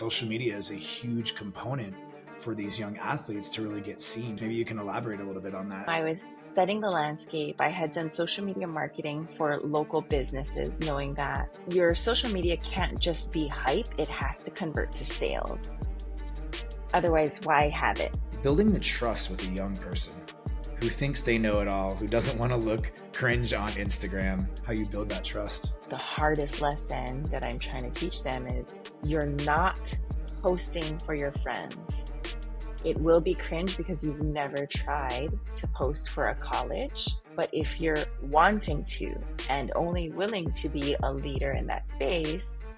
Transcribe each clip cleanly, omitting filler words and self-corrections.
social media is a huge component for these young athletes to really get seen. Maybe you can elaborate a little bit on that. I was studying the landscape. I had done social media marketing for local businesses, knowing that your social media can't just be hype, it has to convert to sales. Otherwise, why have it? Building the trust with a young person who thinks they know it all, who doesn't want to look cringe on Instagram, how you build that trust. The hardest lesson that I'm trying to teach them is you're not posting for your friends. It will be cringe because you've never tried to post for a college. But if you're wanting to and only willing to be a leader in that space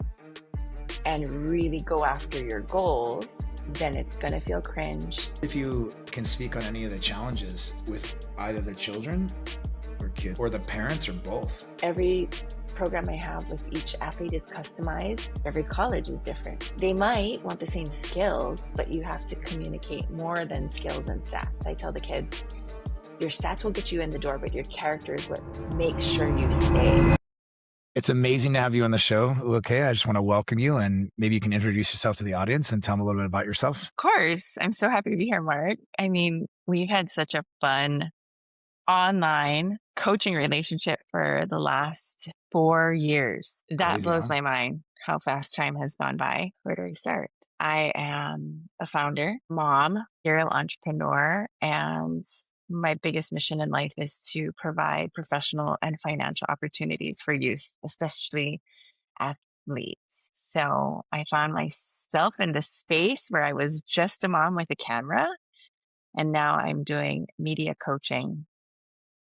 and really go after your goals, then it's going to feel cringe. If you can speak on any of the challenges with either the children or kids or the parents or both. Every program I have with each athlete is customized. Every college is different. They might want the same skills, but you have to communicate more than skills and stats. I tell the kids, your stats will get you in the door, but your character is what makes sure you stay. It's amazing to have you on the show. Okay, I just want to welcome you, and maybe you can introduce yourself to the audience and tell them a little bit about yourself. Of course. I'm so happy to be here, Mark. I mean, we've had such a fun online coaching relationship for the last 4 years. That Crazy, blows huh? my mind how fast time has gone by. Where do I start? I am a founder, mom, serial entrepreneur, and my biggest mission in life is to provide professional and financial opportunities for youth, especially athletes. So I found myself in this space where I was just a mom with a camera, and now I'm doing media coaching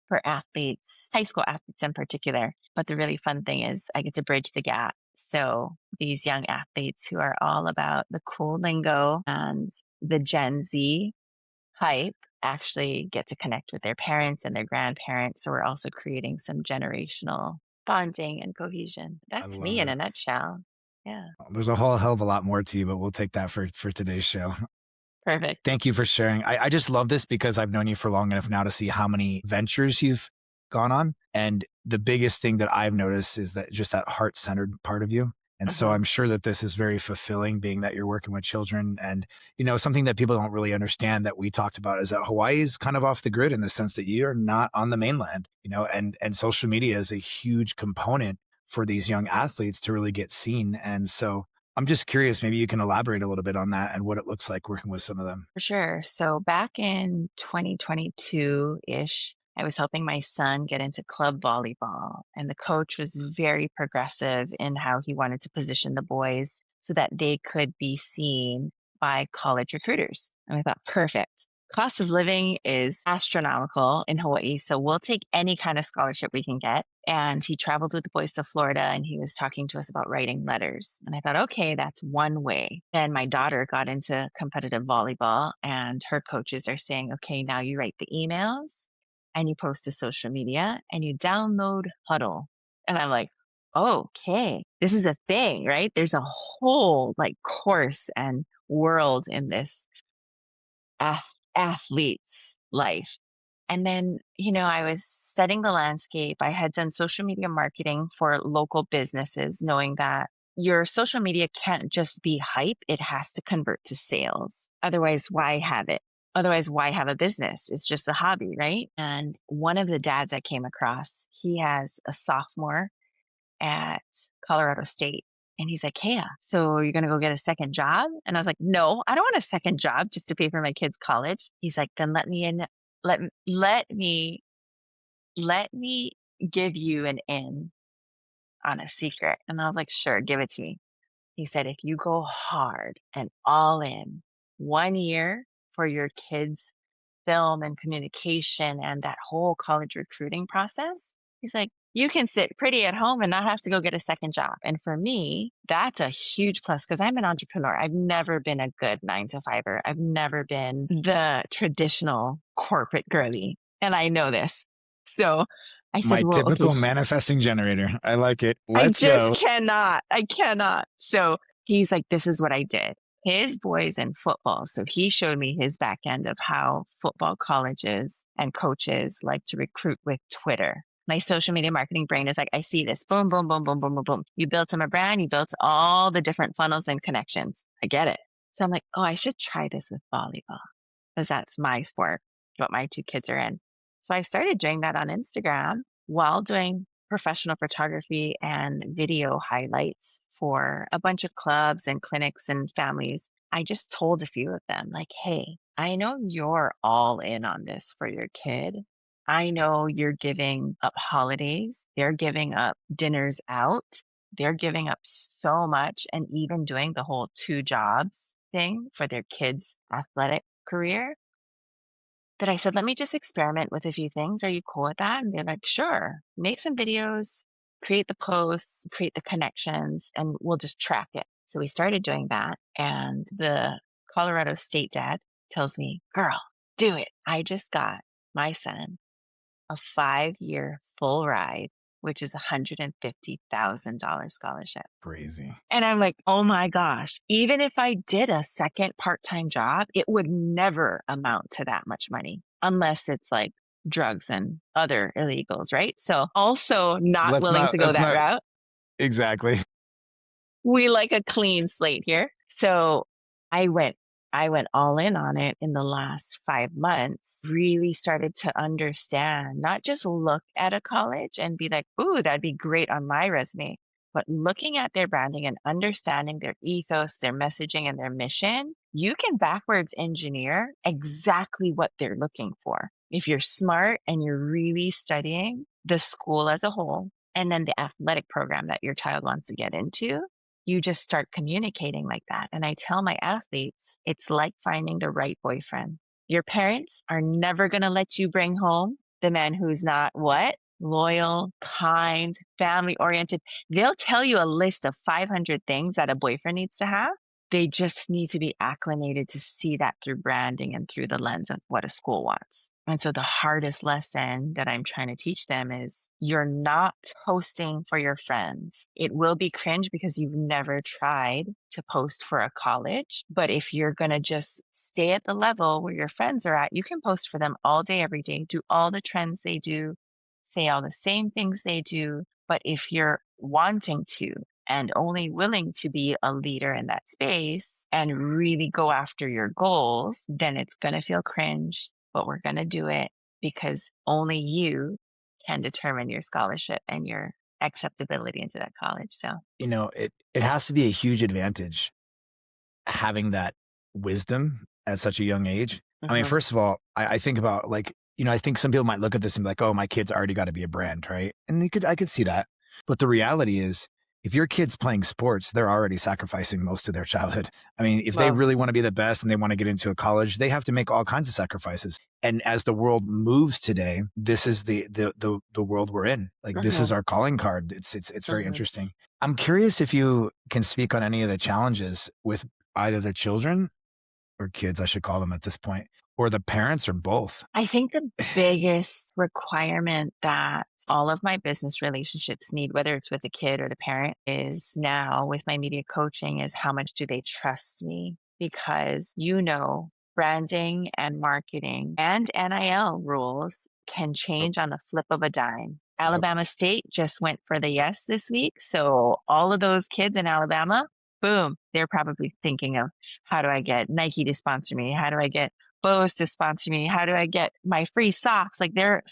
for athletes, high school athletes in particular. But the really fun thing is I get to bridge the gap. So these young athletes who are all about the cool lingo and the Gen Z hype actually get to connect with their parents and their grandparents. So we're also creating some generational bonding and cohesion. I That's love me in a it. nutshell. Yeah, There's a whole hell of a lot more to you, but we'll take that for today's show. perfect. Thank you for sharing. I just love this because I've known you for long enough now to see how many ventures you've gone on. And the biggest thing that I've noticed is that just that heart-centered part of you. And so I'm sure that this is very fulfilling, being that you're working with children. And, you know, something that people don't really understand that we talked about is that Hawaii is kind of off the grid in the sense that you're not on the mainland, you know, and social media is a huge component for these young athletes to really get seen. And so I'm just curious, maybe you can elaborate a little bit on that and what it looks like working with some of them. For sure. So back in 2022-ish, I was helping my son get into club volleyball, and the coach was very progressive in how he wanted to position the boys so that they could be seen by college recruiters. And I thought, perfect. Cost of living is astronomical in Hawaii, so we'll take any kind of scholarship we can get. And he traveled with the boys to Florida, and he was talking to us about writing letters. And I thought, okay, that's one way. Then my daughter got into competitive volleyball, and her coaches are saying, okay, now you write the emails and you post to social media and you download Huddle. And I'm like, okay, this is a thing, right? There's a whole like course and world in this athlete's life. And then, you know, I was studying the landscape. I had done social media marketing for local businesses, knowing that your social media can't just be hype, it has to convert to sales. Otherwise, why have it? Otherwise, why have a business? It's just a hobby, right? And one of the dads I came across, he has a sophomore at Colorado State. And he's like, hey, so you're going to go get a second job? And I was like, no, I don't want a second job just to pay for my kids' college. He's like, then let me in. Let me give you an in on a secret. And I was like, sure, give it to me. He said, if you go hard and all in 1 year for your kids' film and communication and that whole college recruiting process, he's like, you can sit pretty at home and not have to go get a second job. And for me, that's a huge plus because I'm an entrepreneur. I've never been a good 9-to-5er. I've never been the traditional corporate girly. And I know this. So I said, My well, okay, typical manifesting generator. I like it. I Let's just go. cannot. I cannot. So he's like, this is what I did. His boys in football. So he showed me his back end of how football colleges and coaches like to recruit with Twitter. My social media marketing brain is like, I see this, boom, boom, boom, boom, boom, boom, boom. You built him a brand, you built all the different funnels and connections. I get it. So I'm like, oh, I should try this with volleyball because that's my sport, what my two kids are in. So I started doing that on Instagram while doing professional photography and video highlights for a bunch of clubs and clinics and families. I just told a few of them, like, hey, I know you're all in on this for your kid. I know you're giving up holidays, they're giving up dinners out, they're giving up so much, and even doing the whole two jobs thing for their kids' athletic career. That I said, let me just experiment with a few things. Are you cool with that? And they're like, sure, make some videos, create the posts, create the connections, and we'll just track it. So we started doing that. And the Colorado State dad tells me, girl, do it. I just got my son a 5-year full ride, which is $150,000 scholarship. Crazy. And I'm like, oh my gosh, even if I did a second part-time job, it would never amount to that much money unless it's like drugs and other illegals, right? So also not Let's willing not, to go let's that not, route. exactly. We like a clean slate here. So I went I went all in on it in the last 5 months, really started to understand, not just look at a college and be like, "Ooh, that'd be great on my resume," but looking at their branding and understanding their ethos, their messaging, and their mission, you can backwards engineer exactly what they're looking for. If you're smart and you're really studying the school as a whole, and then the athletic program that your child wants to get into, you just start communicating like that. And I tell my athletes, it's like finding the right boyfriend. Your parents are never going to let you bring home the man who's not what? Loyal, kind, family oriented. They'll tell you a list of 500 things that a boyfriend needs to have. They just need to be acclimated to see that through branding and through the lens of what a school wants. And so the hardest lesson that I'm trying to teach them is you're not posting for your friends. It will be cringe because you've never tried to post for a college. But if you're going to just stay at the level where your friends are at, you can post for them all day, every day, do all the trends they do, say all the same things they do. But if you're wanting to and only willing to be a leader in that space and really go after your goals, then it's going to feel cringe, but we're going to do it because only you can determine your scholarship and your acceptability into that college. So, It has to be a huge advantage having that wisdom at such a young age. I mean, mhm, first of all, I think about like, I think some people might look at this and be like, oh, my kid's already got to be a brand, right? And I could see that. But the reality is, if your kid's playing sports, they're already sacrificing most of their childhood. I mean, if they really most. want to be the best and they want to get into a college, they have to make all kinds of sacrifices. And as the world moves today, this is the world we're in. Like this is Mhm, our calling card. It's very mhm. interesting. I'm curious if you can speak on any of the challenges with either the children or kids, I should call them at this point, or the parents or both. I think the biggest requirement that all of my business relationships need, whether it's with the kid or the parent, is now with my media coaching is how much do they trust me? Because branding and marketing and NIL rules can Oh, change on the flip of a dime. yep. Alabama State just went for the yes this week. So all of those kids in Alabama, boom, they're probably thinking of how do I get Nike to sponsor me? How do I get Bose to sponsor me? How do I get my free socks? Like their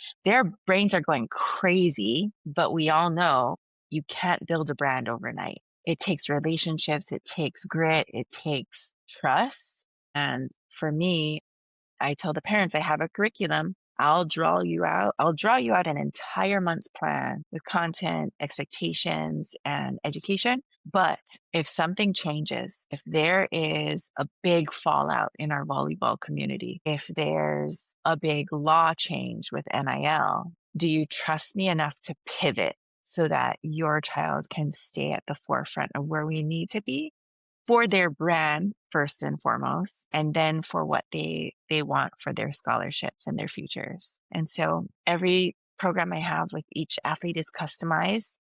brains are going crazy, but we all know you can't build a brand overnight. It takes relationships, it takes grit, it takes trust. And for me, I tell the parents I have a curriculum. I'll draw you out. I'll draw you out an entire month's plan with content, expectations, and education. But if something changes, if there is a big fallout in our volleyball community, if there's a big law change with NIL, do you trust me enough to pivot so that your child can stay at the forefront of where we need to be for their brand first and foremost, and then for what they want for their scholarships and their futures. And so every program I have with each athlete is customized.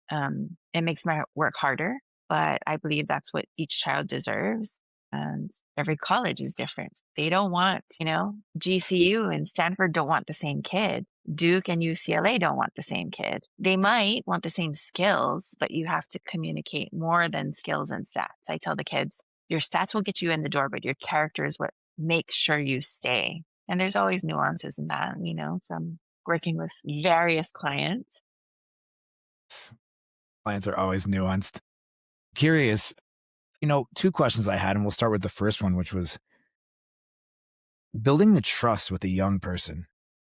It makes my work harder, but I believe that's what each child deserves. And every college is different. They don't want, GCU and Stanford don't want the same kid. Duke and UCLA don't want the same kid. They might want the same skills, but you have to communicate more than skills and stats. I tell the kids, your stats will get you in the door, but your character is what makes sure you stay. And there's always nuances in that, from working with various clients. Clients are always nuanced. Curious, two questions I had, and we'll start with the first one, which was building the trust with a young person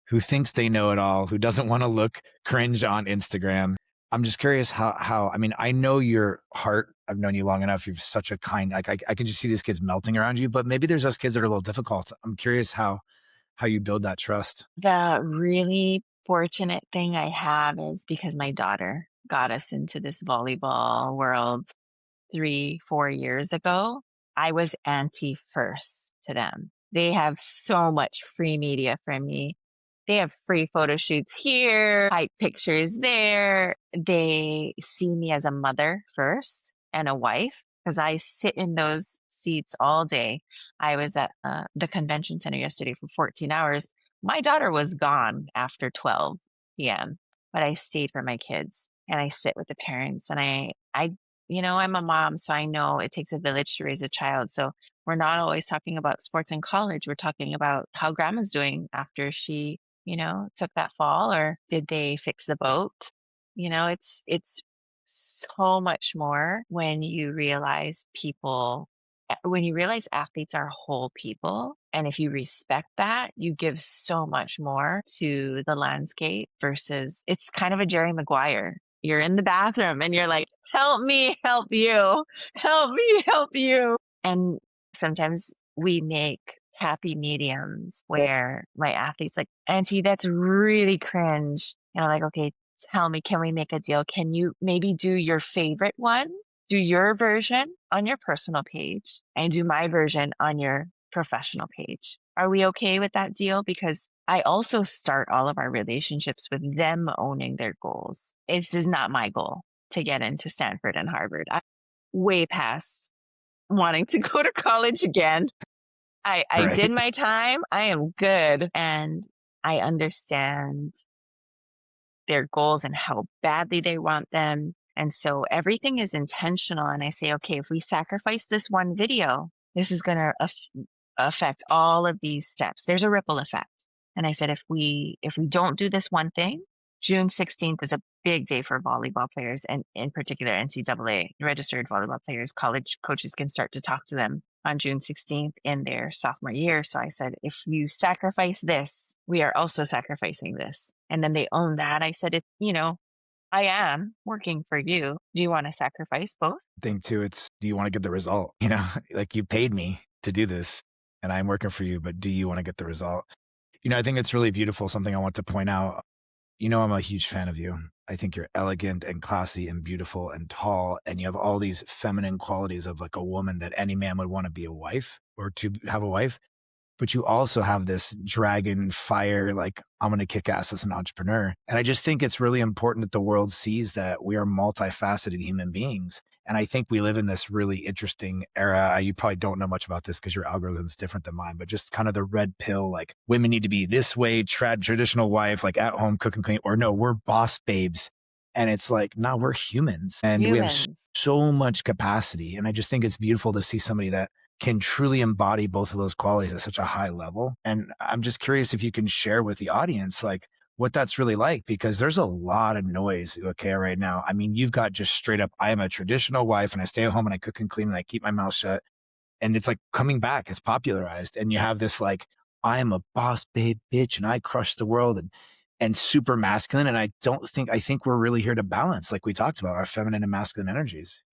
who thinks they know it all, who doesn't want to look cringe on Instagram. I'm just curious I mean, I know your heart. I've known you long enough. You're such a kind, like I can just see these kids melting around you, but maybe there's those kids that are a little difficult. I'm curious how you build that trust. The really fortunate thing I have is because my daughter got us into this volleyball world 3, 4 years ago, I was anti first to them. They have so much free media from me. They have free photo shoots here, hype pictures there. They see me as a mother first and a wife because I sit in those seats all day. I was at the convention center yesterday for 14 hours. My daughter was gone after 12 p.m., but I stayed for my kids and I sit with the parents and I'm a mom, so I know it takes a village to raise a child. So we're not always talking about sports in college. We're talking about how grandma's doing after she, took that fall, or did they fix the boat? It's so much more when you realize when you realize athletes are whole people. And if you respect that, you give so much more to the landscape versus it's kind of a Jerry Maguire. You're in the bathroom and you're like, help me, help you, help me, help you. And sometimes we make happy mediums where my athlete's like, Auntie, that's really cringe. And I'm like, okay, tell me, can we make a deal? Can you maybe do your favorite one? Do your version on your personal page and do my version on your professional page. Are we okay with that deal? Because I also start all of our relationships with them owning their goals. This is not my goal to get into Stanford and Harvard. I'm way past wanting to go to college again. I Right. did my time. I am good. And I understand their goals and how badly they want them. And so everything is intentional. And I say, okay, if we sacrifice this one video, this is going to affect all of these steps. There's a ripple effect. And I said, if we don't do this one thing, June 16th is a big day for volleyball players, and in particular, NCAA registered volleyball players. College coaches can start to talk to them on June 16th in their sophomore year. So I said, if you sacrifice this, we are also sacrificing this. And then they own that. I said, I am working for you. Do you want to sacrifice both? Thing too, it's, do you want to get the result? Like you paid me to do this and I'm working for you, but do you want to get the result? I think it's really beautiful. Something I want to point out. I'm a huge fan of you. I think you're elegant and classy and beautiful and tall. And you have all these feminine qualities of like a woman that any man would want to be a wife or to have a wife. But you also have this dragon fire, like, I'm going to kick ass as an entrepreneur. And I just think it's really important that the world sees that we are multifaceted human beings. And I think we live in this really interesting era. You probably don't know much about this because your algorithm is different than mine, but just kind of the red pill, like women need to be this way, traditional wife, like at home, cook and clean, or no, we're boss babes. And it's like, no, we're humans and we have Humans. so much capacity. And I just think it's beautiful to see somebody that can truly embody both of those qualities at such a high level. And I'm just curious if you can share with the audience, like what that's really like, because there's a lot of noise, okay, right now. I mean, you've got just straight up, I am a traditional wife and I stay at home and I cook and clean and I keep my mouth shut. And it's like coming back, it's popularized. And you have this like, I am a boss babe bitch and I crush the world and super masculine. And I think we're really here to balance, like we talked about, our feminine and masculine energies.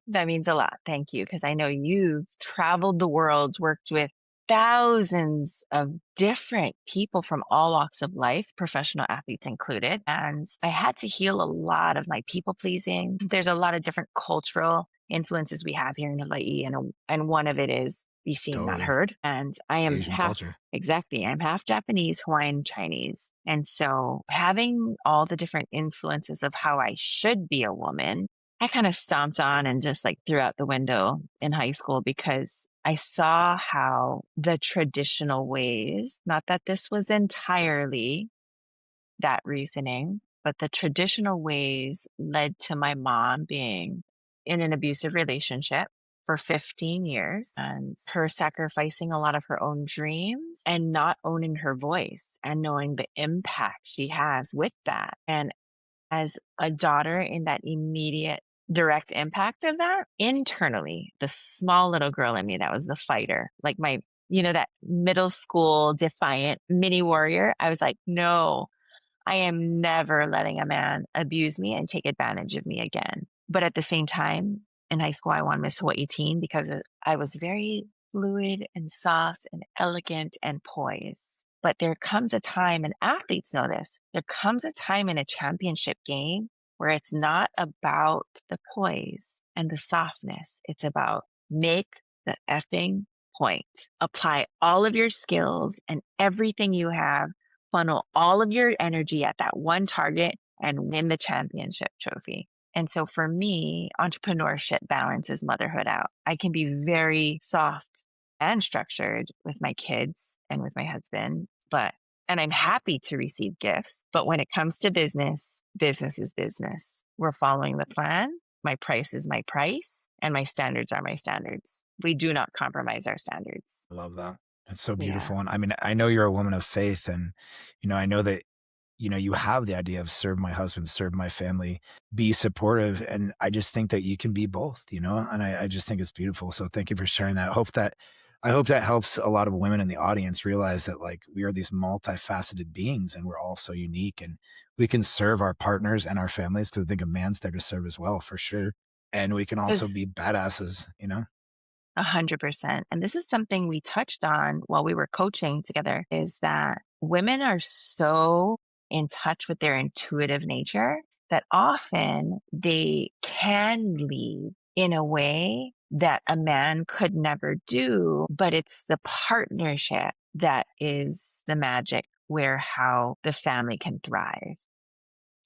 That means a lot. Thank you. Because I know you've traveled the world, worked with thousands of different people from all walks of life, professional athletes included. And I had to heal a lot of my people pleasing. There's a lot of different cultural influences we have here in Hawaii. And one of it is be seen, not Totally. heard. And I am Asian half, culture. exactly, I'm half Japanese, Hawaiian, Chinese. And so having all the different influences of how I should be a woman, I kind of stomped on and just like threw out the window in high school because I saw how the traditional ways, not that this was entirely that reasoning, but the traditional ways led to my mom being in an abusive relationship for 15 years and her sacrificing a lot of her own dreams and not owning her voice and knowing the impact she has with that. And as a daughter in that immediate direct impact of that internally, the small little girl in me that was the fighter, like that middle school defiant mini warrior, I was like, no, I am never letting a man abuse me and take advantage of me again. But at the same time, in high school, I won Miss Hawaii teen because I was very fluid and soft and elegant and poised. But there comes a time, and athletes know this, there comes a time in a championship game where it's not about the poise and the softness. It's about make the effing point. Apply all of your skills and everything you have, funnel all of your energy at that one target and win the championship trophy. And so for me, entrepreneurship balances motherhood out. I can be very soft and structured with my kids and with my husband, and I'm happy to receive gifts. But when it comes to business, business is business. We're following the plan. My price is my price and my standards are my standards. We do not compromise our standards. I love that. It's so Yeah. beautiful. And I mean, I know you're a woman of faith, and, I know that, you have the idea of serve my husband, serve my family, be supportive. And I just think that you can be both, and I just think it's beautiful. So thank you for sharing that. I hope that helps a lot of women in the audience realize that, like, we are these multifaceted beings and we're all so unique, and we can serve our partners and our families, because I think a man's there to serve as well, for sure. And we can also Because be badasses. 100%. And this is something we touched on while we were coaching together is that women are so in touch with their intuitive nature that often they can lead in a way that a man could never do, but it's the partnership that is the magic where how the family can thrive.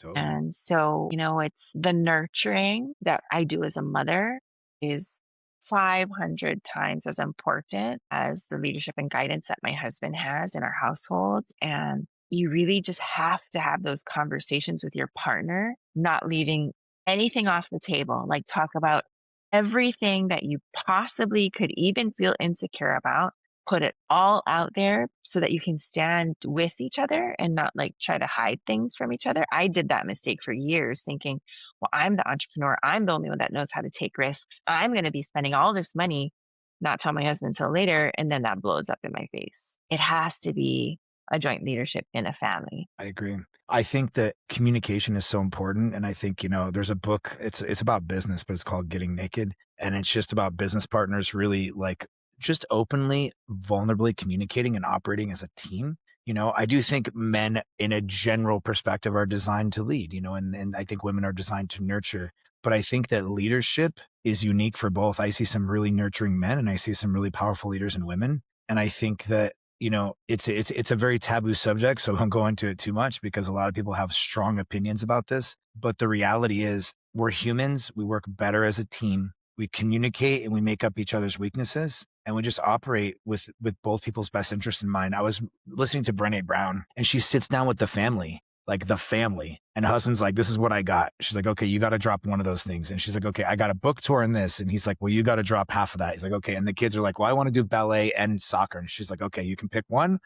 Totally. And so, it's the nurturing that I do as a mother is 500 times as important as the leadership and guidance that my husband has in our households. And you really just have to have those conversations with your partner, not leaving anything off the table. Like, talk about everything that you possibly could even feel insecure about, put it all out there so that you can stand with each other and not like try to hide things from each other. I did that mistake for years thinking, well, I'm the entrepreneur. I'm the only one that knows how to take risks. I'm going to be spending all this money, not tell my husband until later. And then that blows up in my face. It has to be a joint leadership in a family. I agree. I think that communication is so important. And I think, there's a book, it's about business, but it's called Getting Naked. And it's just about business partners really, like, just openly, vulnerably communicating and operating as a team. I do think men in a general perspective are designed to lead, and I think women are designed to nurture. But I think that leadership is unique for both. I see some really nurturing men and I see some really powerful leaders in women. And I think that, it's a very taboo subject, so I won't go into it too much because a lot of people have strong opinions about this. But the reality is we're humans. We work better as a team. We communicate and we make up each other's weaknesses, and we just operate with both people's best interests in mind. I was listening to Brené Brown, and she sits down with the family, and the husband's like, this is what I got. She's like, okay, you got to drop one of those things. And she's like, okay, I got a book tour in this. And he's like, well, you got to drop half of that. He's like, okay. And the kids are like, well, I want to do ballet and soccer. And she's like, okay, you can pick one.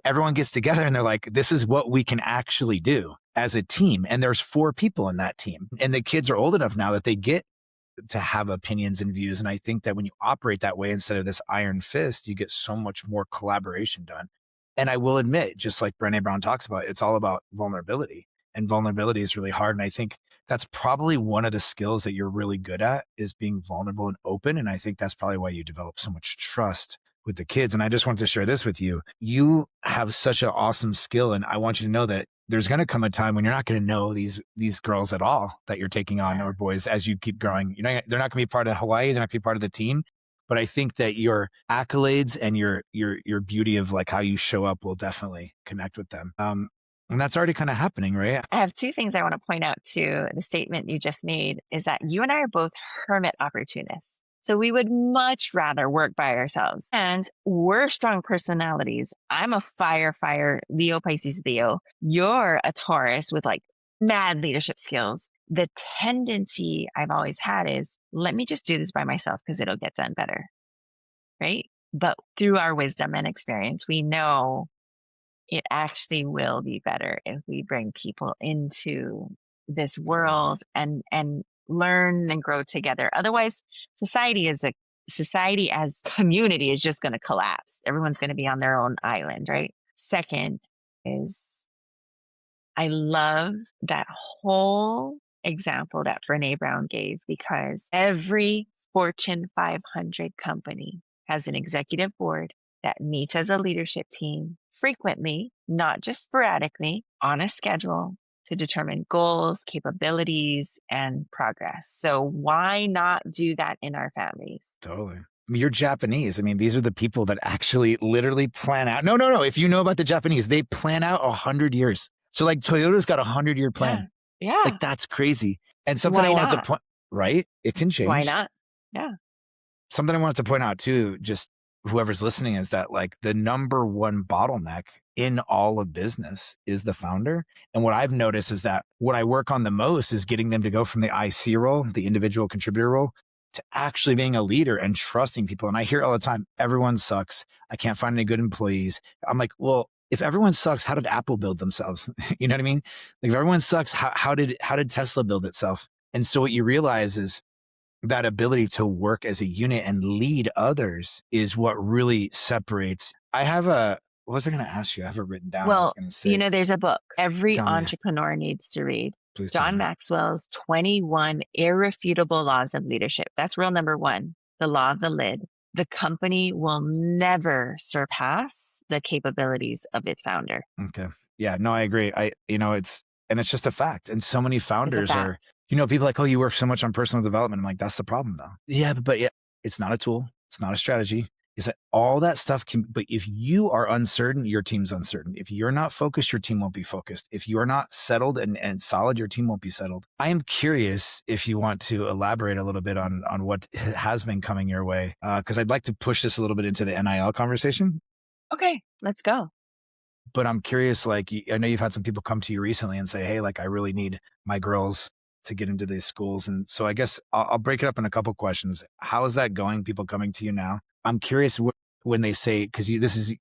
Everyone gets together and they're like, this is what we can actually do as a team. And there's 4 people in that team. And the kids are old enough now that they get to have opinions and views. And I think that when you operate that way, instead of this iron fist, you get so much more collaboration done. And I will admit, just like Brené Brown talks about, it's all about vulnerability, and vulnerability is really hard. And I think that's probably one of the skills that you're really good at, is being vulnerable and open. And I think that's probably why you develop so much trust with the kids. And I just want to share this with you. You have such an awesome skill. And I want you to know that there's going to come a time when you're not going to know these girls at all that you're taking on, or boys, as you keep growing. They're not going to be part of Hawaii. They're not going to be part of the team. But I think that your accolades and your beauty of, like, how you show up will definitely connect with them. And that's already kind of happening, right? I have 2 things I want to point out to the statement you just made is that you and I are both hermit opportunists. So we would much rather work by ourselves. And we're strong personalities. I'm a fire, Leo, Pisces, Leo. You're a Taurus with like mad leadership skills. The tendency I've always had is let me just do this by myself because it'll get done better. Right. But through our wisdom and experience, we know it actually will be better if we bring people into this Totally. world and learn and grow together. Otherwise, society as community is just going to collapse. Everyone's going to be on their own island, right? Second is I love that whole example that Brene Brown gave because every Fortune 500 company has an executive board that meets as a leadership team frequently, not just sporadically, on a schedule to determine goals, capabilities, and progress. So why not do that in our families? Totally. I mean, you're Japanese. I mean, these are the people that actually literally plan out. No, no, no. If you know about the Japanese, they plan out 100 years. So like Toyota's got a 100-year Yeah. plan. Yeah. Like that's crazy. And something I Why wanted to not? point, right? It can Why change. not? Yeah. Something I wanted to point out too, just whoever's listening, is that like the number one bottleneck in all of business is the founder. And what I've noticed is that what I work on the most is getting them to go from the IC role, the individual contributor role, to actually being a leader and trusting people. And I hear it all the time, everyone sucks. I can't find any good employees. I'm like, well, if everyone sucks, how did Apple build themselves? You know what I mean? Like if everyone sucks, how did Tesla build itself? And so what you realize is that ability to work as a unit and lead others is what really separates. What was I going to ask you? I have it written down. I was Well, going to say, there's a book every tell me, entrepreneur needs to read. please tell John me. Maxwell's 21 Irrefutable Laws of Leadership. That's rule number one, the law of the lid. The company will never surpass the capabilities of its founder. Okay. Yeah, no, I agree. It's just a fact. And so many It's a founders are, fact. people are like, oh, you work so much on personal development. I'm like, that's the problem though. Yeah, but yeah, it's not a tool. It's not a strategy. Is that all that stuff but if you are uncertain, your team's uncertain. If you're not focused, your team won't be focused. If you're not settled and solid, your team won't be settled. I am curious if you want to elaborate a little bit on what has been coming your way. Cause I'd like to push this a little bit into the NIL conversation. Okay, let's go. But I'm curious, like, I know you've had some people come to you recently and say, hey, like, I really need my girls to get into these schools. And so I guess I'll break it up in a couple questions. How is that going? People coming to you now? I'm curious when they say, because this is,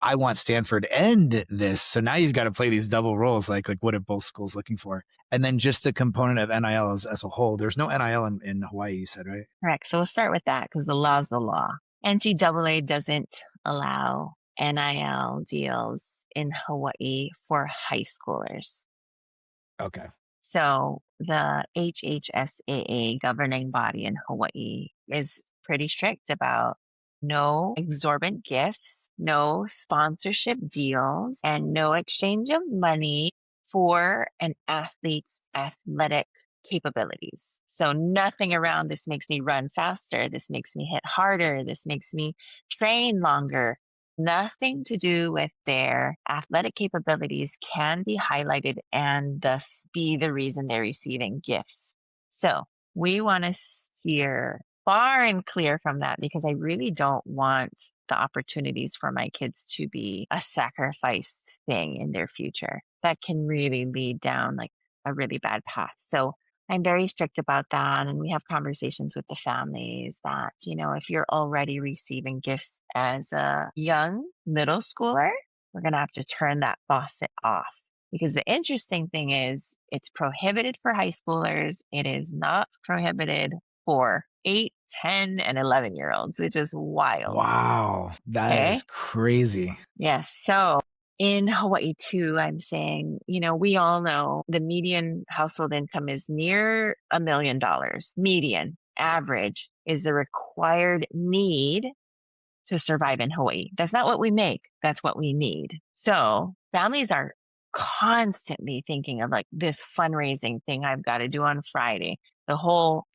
I want Stanford and this. So now you've got to play these double roles. Like what are both schools looking for? And then just the component of NIL as a whole. There's no NIL in Hawaii, you said, right? Correct. So we'll start with that because the law is the law. NCAA doesn't allow NIL deals in Hawaii for high schoolers. Okay. So the HHSAA governing body in Hawaii is pretty strict about no exorbitant gifts, no sponsorship deals, and no exchange of money for an athlete's athletic capabilities. So nothing around this makes me run faster. This makes me hit harder. This makes me train longer. Nothing to do with their athletic capabilities can be highlighted and thus be the reason they're receiving gifts. So we want to steer far and clear from that because I really don't want the opportunities for my kids to be a sacrificed thing in their future. That can really lead down like a really bad path. So I'm very strict about that. And we have conversations with the families that, if you're already receiving gifts as a young middle schooler, we're going to have to turn that faucet off. Because the interesting thing is, it's prohibited for high schoolers. It is not prohibited for 8, 10, and 11-year-olds, which is wild. Wow. That is crazy. Yes. So in Hawaii too, I'm saying, we all know the median household income is near $1 million. Median average is the required need to survive in Hawaii. That's not what we make. That's what we need. So families are constantly thinking of like this fundraising thing I've got to do on Friday.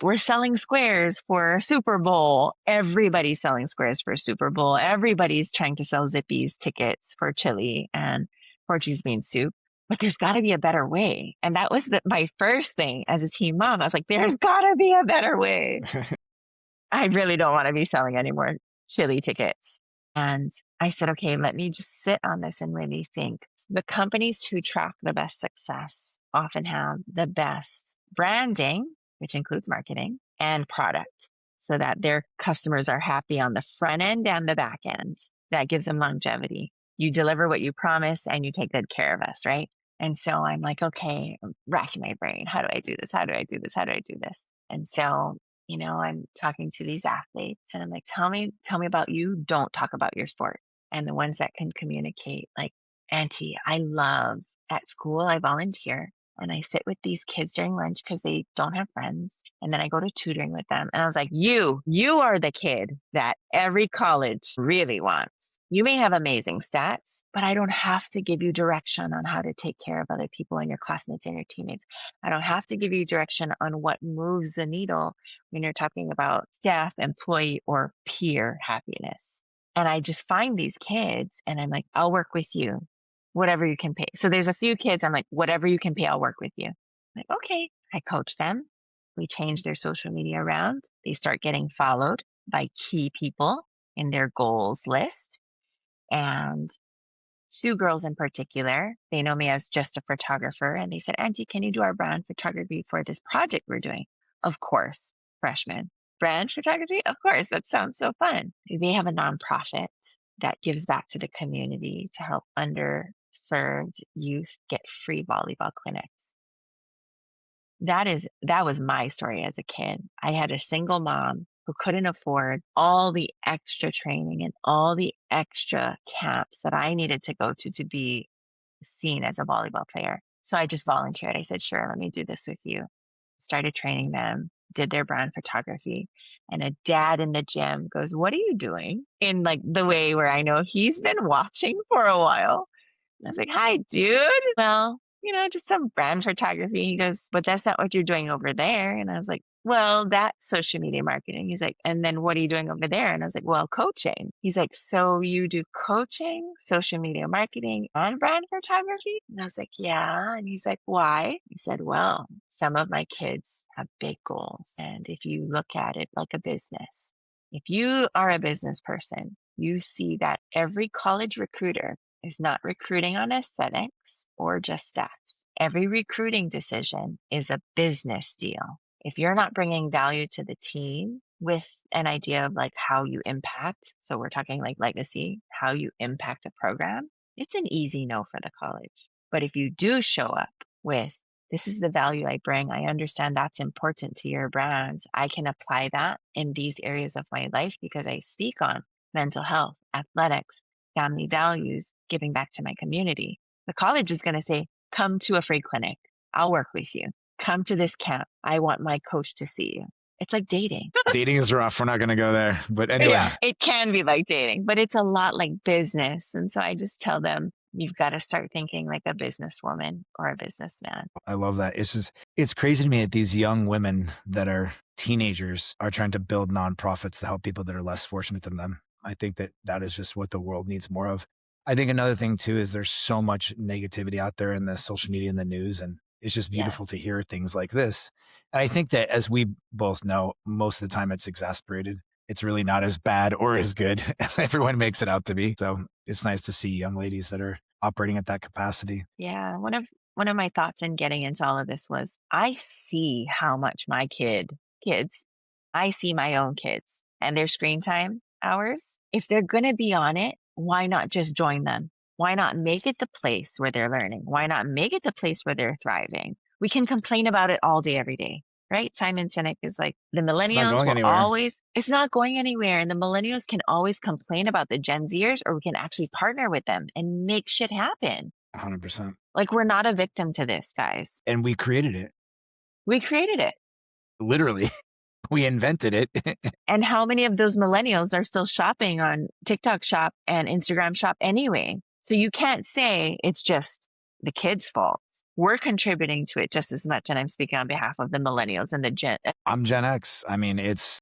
We're selling squares for Super Bowl. Everybody's selling squares for Super Bowl. Everybody's trying to sell Zippy's tickets for chili and Portuguese bean soup. But there's got to be a better way. And that was my first thing as a teen mom. I was like, there's got to be a better way. I really don't want to be selling any more chili tickets. And I said, okay, let me just sit on this and really think. The companies who track the best success often have the best branding, which includes marketing and product, so that their customers are happy on the front end and the back end. That gives them longevity. You deliver what you promise and you take good care of us, right? And so I'm like, okay, I'm racking my brain. How do I do this? How do I do this? How do I do this? And so I'm talking to these athletes and I'm like, tell me about you. Don't talk about your sport. And the ones that can communicate, like, Auntie, I love at school, I volunteer and I sit with these kids during lunch because they don't have friends. And then I go to tutoring with them. And I was like, you are the kid that every college really wants. You may have amazing stats, but I don't have to give you direction on how to take care of other people and your classmates and your teammates. I don't have to give you direction on what moves the needle when you're talking about staff, employee, or peer happiness. And I just find these kids and I'm like, I'll work with you, whatever you can pay. So there's a few kids, I'm like, whatever you can pay, I'll work with you. I'm like, okay. I coach them. We change their social media around. They start getting followed by key people in their goals list. And two girls in particular, they know me as just a photographer. And they said, Auntie, can you do our brand photography for this project we're doing? Of course, freshman. Brand photography? Of course, that sounds so fun. They have a nonprofit that gives back to the community to help underserved youth get free volleyball clinics. That was my story as a kid. I had a single mom who couldn't afford all the extra training and all the extra camps that I needed to go to be seen as a volleyball player. So I just volunteered. I said, sure, let me do this with you. Started training them, did their brand photography. And a dad in the gym goes, what are you doing? In like the way where I know he's been watching for a while. And I was like, hi, dude. Well, just some brand photography. He goes, but that's not what you're doing over there. And I was like, well, that's social media marketing. He's like, and then what are you doing over there? And I was like, well, coaching. He's like, so you do coaching, social media marketing, and brand photography? And I was like, yeah. And he's like, why? He said, well, some of my kids have big goals. And if you look at it like a business, if you are a business person, you see that every college recruiter is not recruiting on aesthetics or just stats. Every recruiting decision is a business deal. If you're not bringing value to the team with an idea of like how you impact, so we're talking like legacy, how you impact a program, it's an easy no for the college. But if you do show up with, this is the value I bring, I understand that's important to your brand, I can apply that in these areas of my life because I speak on mental health, athletics, family values, giving back to my community. The college is going to say, come to a free clinic. I'll work with you. Come to this camp. I want my coach to see you. It's like dating. Dating is rough. We're not going to go there. But anyway. Yeah, it can be like dating, but it's a lot like business. And so I just tell them, you've got to start thinking like a businesswoman or a businessman. I love that. It's crazy to me that these young women that are teenagers are trying to build nonprofits to help people that are less fortunate than them. I think that is just what the world needs more of. I think another thing too is there's so much negativity out there in the social media and the news, and it's just beautiful to hear things like this. And I think that, as we both know, most of the time it's exasperated. It's really not as bad or as good as everyone makes it out to be. So it's nice to see young ladies that are operating at that capacity. Yeah. One of my thoughts in getting into all of this was I see how much my kids, I see my own kids and their screen time hours. If they're going to be on it, why not just join them? Why not make it the place where they're learning? Why not make it the place where they're thriving? We can complain about it all day, every day, right? Simon Sinek is like, the millennials will always, it's not going anywhere. And the millennials can always complain about the Gen Zers, or we can actually partner with them and make shit happen. 100%. Like, we're not a victim to this, guys. And we created it. We created it. Literally. We invented it. And how many of those millennials are still shopping on TikTok Shop and Instagram Shop anyway? So you can't say it's just the kids' fault. We're contributing to it just as much. And I'm speaking on behalf of the millennials and the Gen. I'm Gen X. I mean, it's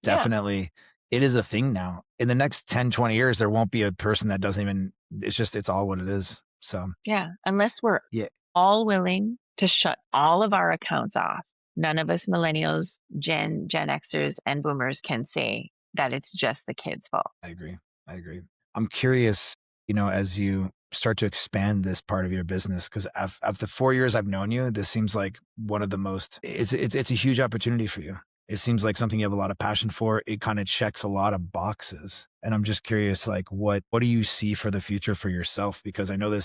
definitely, it is a thing now. In the next 10, 20 years, there won't be a person that doesn't even, it's all what it is. So yeah, unless we're all willing to shut all of our accounts off None of us millennials, Gen Xers, and boomers can say that it's just the kids' fault. I agree. I agree. I'm curious, as you start to expand this part of your business, because of the 4 years I've known you, this seems like one of the most, it's a huge opportunity for you. It seems like something you have a lot of passion for. It kind of checks a lot of boxes. And I'm just curious, like, what do you see for the future for yourself? Because I know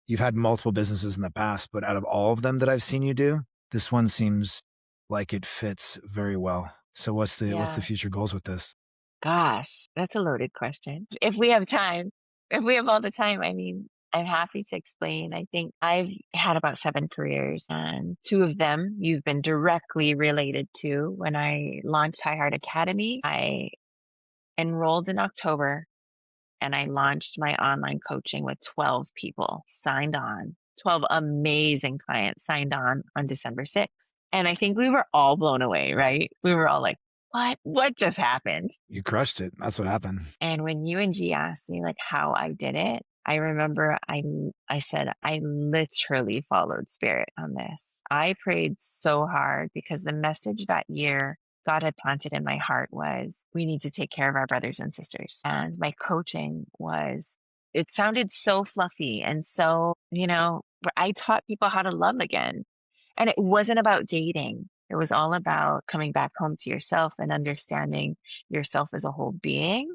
you've had multiple businesses in the past, but out of all of them that I've seen you do, this one seems like it fits very well. So what's the Yeah. future goals with this? Gosh, that's a loaded question. If we have time, if we have all the time, I mean, I'm happy to explain. I think I've had about 7 careers, and 2 of them you've been directly related to. When I launched High Heart Academy, I enrolled in October and I launched my online coaching with 12 people signed on, 12 amazing clients signed on December 6th. And I think we were all blown away, right? We were all like, what just happened? You crushed it. That's what happened. And when you and G asked me like how I did it, I remember I said I literally followed spirit on this. I prayed so hard because the message that year God had planted in my heart was we need to take care of our brothers and sisters. And my coaching was, it sounded so fluffy and so, I taught people how to love again. And it wasn't about dating. It was all about coming back home to yourself and understanding yourself as a whole being.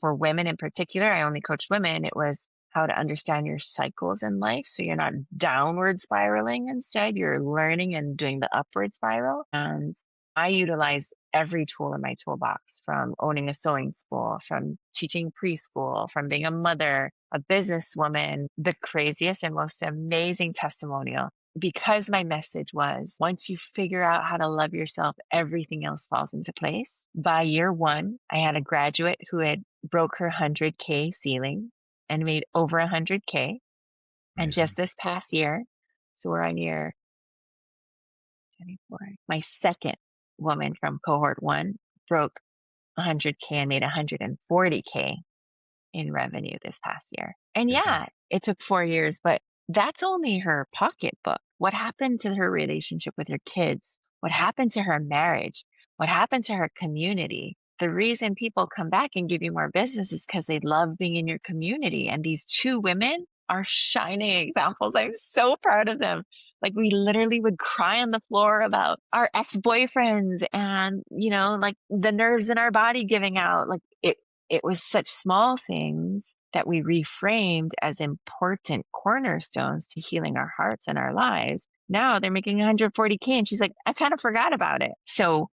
For women in particular, I only coached women. It was how to understand your cycles in life. So you're not downward spiraling. Instead, you're learning and doing the upward spiral. And I utilize every tool in my toolbox, from owning a sewing school, from teaching preschool, from being a mother, a businesswoman, the craziest and most amazing testimonial. Because my message was once you figure out how to love yourself, everything else falls into place. By year 1, I had a graduate who had broke her 100K ceiling and made over 100K. And Amazing. just this past year, so we're on year 24, my second woman from cohort 1 broke 100K and made 140K in revenue this past year. And Amazing. yeah, it took 4 years, but that's only her pocketbook. What happened to her relationship with her kids? What happened to her marriage? What happened to her community? The reason people come back and give you more business is because they love being in your community. And these 2 women are shining examples. I'm so proud of them. Like, we literally would cry on the floor about our ex-boyfriends and, like the nerves in our body giving out. Like, it was such small things that we reframed as important cornerstones to healing our hearts and our lives. Now they're making 140K. And she's like, I kind of forgot about it. So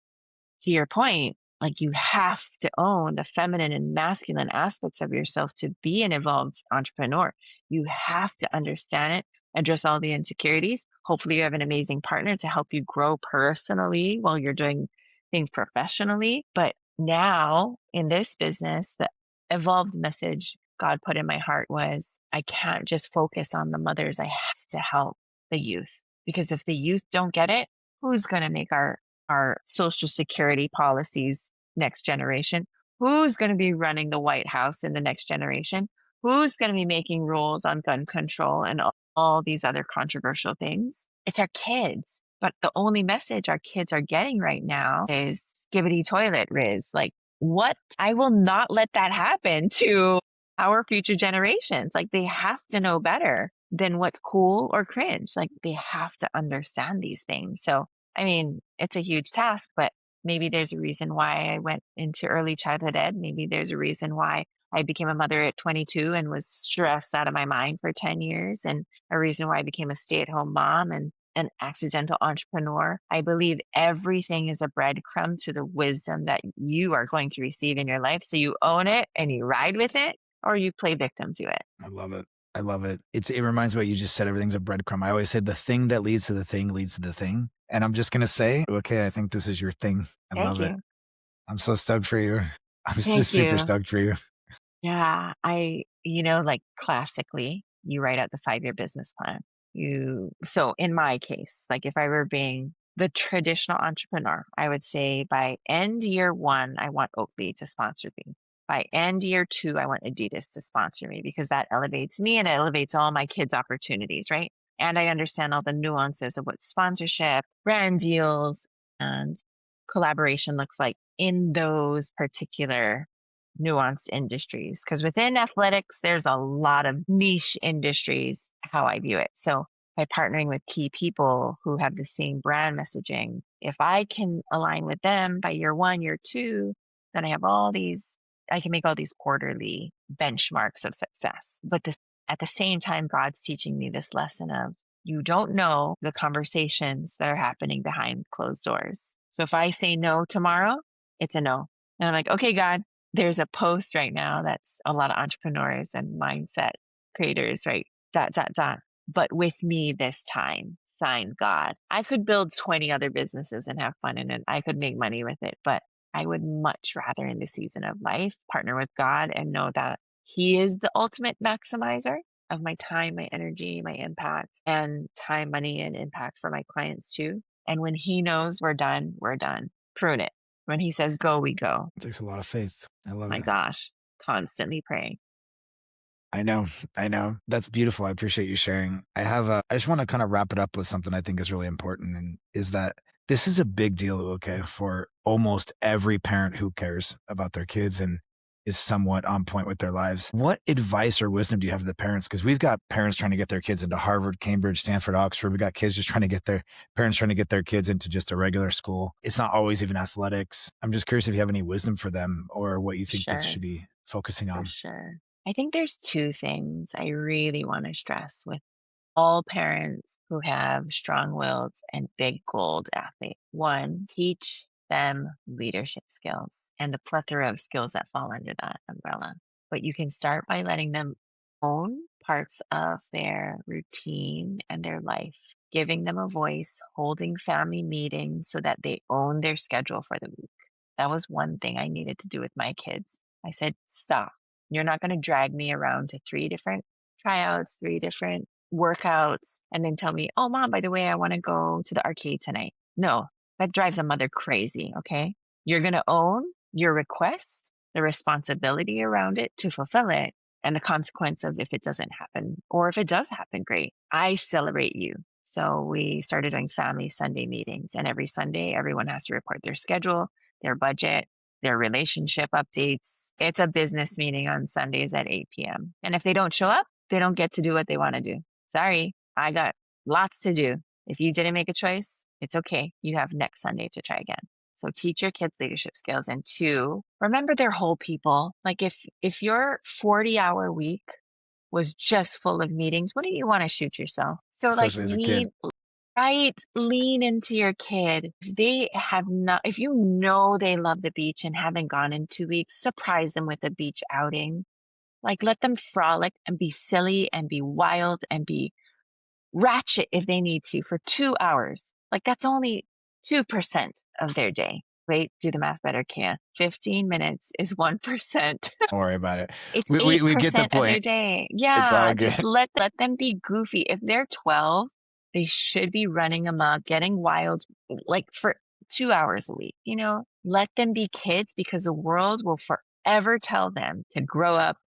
to your point, like, you have to own the feminine and masculine aspects of yourself to be an evolved entrepreneur. You have to understand it, address all the insecurities. Hopefully you have an amazing partner to help you grow personally while you're doing things professionally. But now in this business, the evolved message God put in my heart was I can't just focus on the mothers. I have to help the youth, because if the youth don't get it, who's going to make our social security policies next generation? Who's going to be running the White House in the next generation? Who's going to be making rules on gun control and all these other controversial things? It's our kids. But the only message our kids are getting right now is skibbity toilet Riz. Like, what? I will not let that happen to our future generations. Like, they have to know better than what's cool or cringe. Like, they have to understand these things. So I mean, it's a huge task, but maybe there's a reason why I went into early childhood ed. Maybe there's a reason why I became a mother at 22 and was stressed out of my mind for 10 years, and a reason why I became a stay-at-home mom and an accidental entrepreneur. I believe everything is a breadcrumb to the wisdom that you are going to receive in your life. So you own it and you ride with it, or you play victim to it. I love it. I love it. It reminds me what you just said. Everything's a breadcrumb. I always say the thing that leads to the thing leads to the thing. And I'm just going to say, okay, I think this is your thing. I Thank love it. you. I'm so stoked for you. I'm just Thank super you. stoked for you. Yeah, like classically, you write out the 5-year business plan. So in my case, like if I were being the traditional entrepreneur, I would say by end year 1, I want Oakley to sponsor me. By end year 2, I want Adidas to sponsor me, because that elevates me and it elevates all my kids' opportunities, right? And I understand all the nuances of what sponsorship, brand deals, and collaboration looks like in those particular nuanced industries. Because within athletics, there's a lot of niche industries, how I view it. So by partnering with key people who have the same brand messaging, if I can align with them by year one, year two, then I can make all these quarterly benchmarks of success. But at the same time, God's teaching me this lesson of you don't know the conversations that are happening behind closed doors. So if I say no tomorrow, it's a no. And I'm like, okay, God, there's a post right now that's a lot of entrepreneurs and mindset creators, right? Dot, dot, dot. But with me this time, signed God. I could build 20 other businesses and have fun in it. I could make money with it, but I would much rather in this season of life partner with God and know that He is the ultimate maximizer of my time, my energy, my impact, and time, money, and impact for my clients too. And when He knows we're done, we're done. Prune it. When He says go, we go. It takes a lot of faith. I love My it. gosh, constantly praying. I know. I know. That's beautiful. I appreciate you sharing. I just want to kind of wrap it up with something I think is really important, and is that this is a big deal, okay, for almost every parent who cares about their kids and is somewhat on point with their lives. What advice or wisdom do you have for the parents? Because we've got parents trying to get their kids into Harvard, Cambridge, Stanford, Oxford. We got kids just trying to get their parents trying to get their kids into just a regular school. It's not always even athletics. I'm just curious if you have any wisdom for them or what you think they Sure, should be focusing for on. sure. I think there's two things I really want to stress with all parents who have strong willed and big goaled athletes. One, teach them leadership skills and the plethora of skills that fall under that umbrella. But you can start by letting them own parts of their routine and their life, giving them a voice, holding family meetings so that they own their schedule for the week. That was one thing I needed to do with my kids. I said, stop. You're not going to drag me around to 3 different tryouts, 3 different workouts, and then tell me, oh, mom, by the way, I want to go to the arcade tonight. No, that drives a mother crazy. Okay. You're going to own your request, the responsibility around it to fulfill it, and the consequence of if it doesn't happen, or if it does happen, great. I celebrate you. So we started doing family Sunday meetings, and every Sunday, everyone has to report their schedule, their budget, their relationship updates. It's a business meeting on Sundays at 8 p.m. And if they don't show up, they don't get to do what they want to do. Sorry, I got lots to do. If you didn't make a choice, it's okay. You have next Sunday to try again. So teach your kids leadership skills. And two, remember they're whole people. Like if your 40-hour week was just full of meetings, what do you want to shoot yourself? So like Especially as a kid. lean into your kid. If you know they love the beach and haven't gone in 2 weeks, surprise them with a beach outing. Like let them frolic and be silly and be wild and be ratchet if they need to for 2 hours. Like that's only 2% of their day. Wait, do the math better, Kia. 15 minutes is 1%. Don't worry about it. It's We get the 8% of their point. day. It's Yeah, all just good. let them be goofy. If they're 12, they should be running amok, getting wild, like for 2 hours a week. Let them be kids because the world will forever tell them to grow up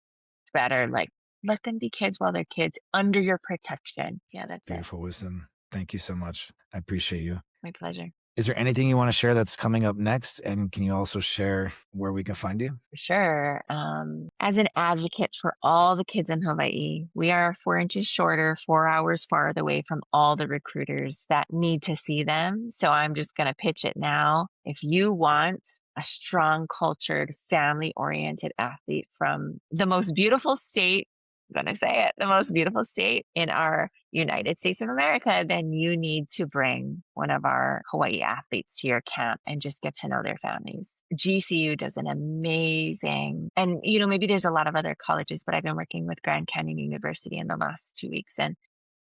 better. Like, let them be kids while they're kids under your protection. Yeah, that's it. Beautiful wisdom. Thank you so much. I appreciate you. My pleasure. Is there anything you want to share that's coming up next? And can you also share where we can find you? For sure. As an advocate for all the kids in Hawaii, we are 4 inches shorter, 4 hours farther away from all the recruiters that need to see them. So I'm just going to pitch it now. If you want a strong, cultured, family oriented athlete from the most beautiful state, I'm going to say it, the most beautiful state in our United States of America, then you need to bring one of our Hawaii athletes to your camp and just get to know their families. GCU does an amazing, and maybe there's a lot of other colleges, but I've been working with Grand Canyon University in the last 2 weeks, and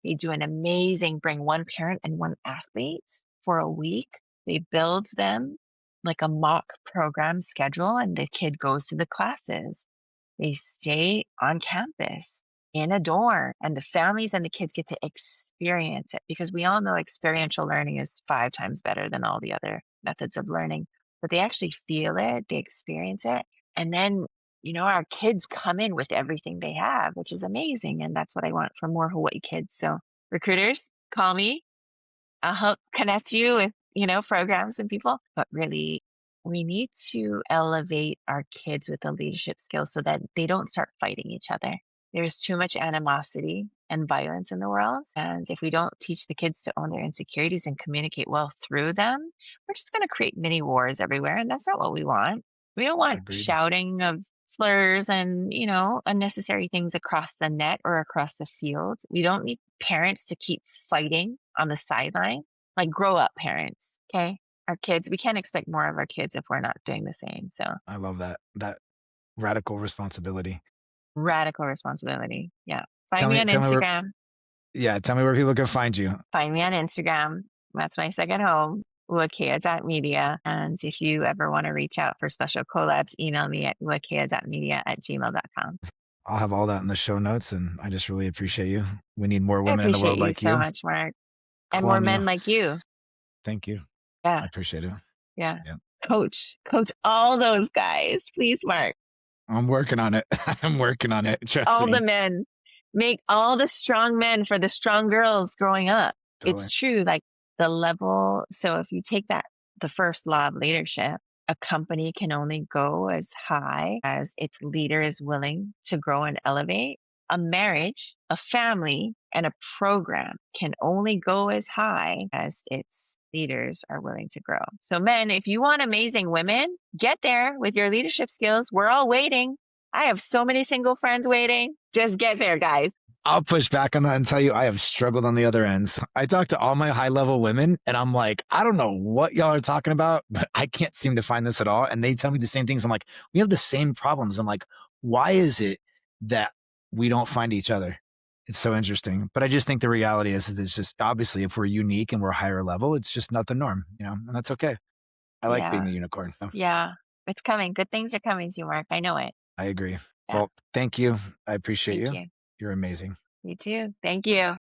they do an amazing bring one parent and one athlete for a week. They build them like a mock program schedule, and the kid goes to the classes. They stay on campus in a dorm, and the families and the kids get to experience it, because we all know experiential learning is 5 times better than all the other methods of learning. But they actually feel it, they experience it. And then, our kids come in with everything they have, which is amazing. And that's what I want for more Hawaii kids. So Recruiters, call me. I'll help connect you with, programs and people. But really, we need to elevate our kids with the leadership skills so that they don't start fighting each other. There's too much animosity and violence in the world. And if we don't teach the kids to own their insecurities and communicate well through them, we're just going to create mini wars everywhere. And that's not what we want. We don't want Agreed. shouting of slurs and, unnecessary things across the net or across the field. We don't need parents to keep fighting on the sideline. Like, grow up, parents. Okay. Our kids, we can't expect more of our kids if we're not doing the same. So, I love that radical responsibility. radical responsibility. Yeah. Find Tell me me, on tell me where. Instagram. Yeah, tell me where people can find you. Find me on Instagram. That's my second home, uakea.media. And if you ever want to reach out for special collabs, email me at uakea.media@gmail.com. I'll have all that in the show notes, and I just really appreciate you. We need more I women in the appreciate world you like so you. much, Mark. And more Clone you. men like you. Thank you. I Yeah. appreciate it. Yeah. Yeah. Coach all those guys, please, Mark. I'm working on it. I'm working on it. Trust All the me. men. Make all the strong men for the strong girls growing up. It's Totally. true. Like, the level. So if you take the first law of leadership, a company can only go as high as its leader is willing to grow and elevate. A marriage, a family, and a program can only go as high as its leaders are willing to grow. So men, if you want amazing women, get there with your leadership skills. We're all waiting. I have so many single friends waiting. Just get there, guys. I'll push back on that and tell you I have struggled on the other ends. I talk to all my high level women and I'm like, I don't know what y'all are talking about, but I can't seem to find this at all. And they tell me the same things. I'm like, we have the same problems. I'm like, why is it that we don't find each other? It's so interesting. But I just think the reality is that it's just obviously if we're unique and we're higher level, it's just not the norm, and that's okay. I like being Yeah. a unicorn. So Yeah. It's coming. Good things are coming to you, Mark. I know it. I agree. Yeah. Well, thank you. I appreciate Thank you. you. You're amazing. You too. Thank you.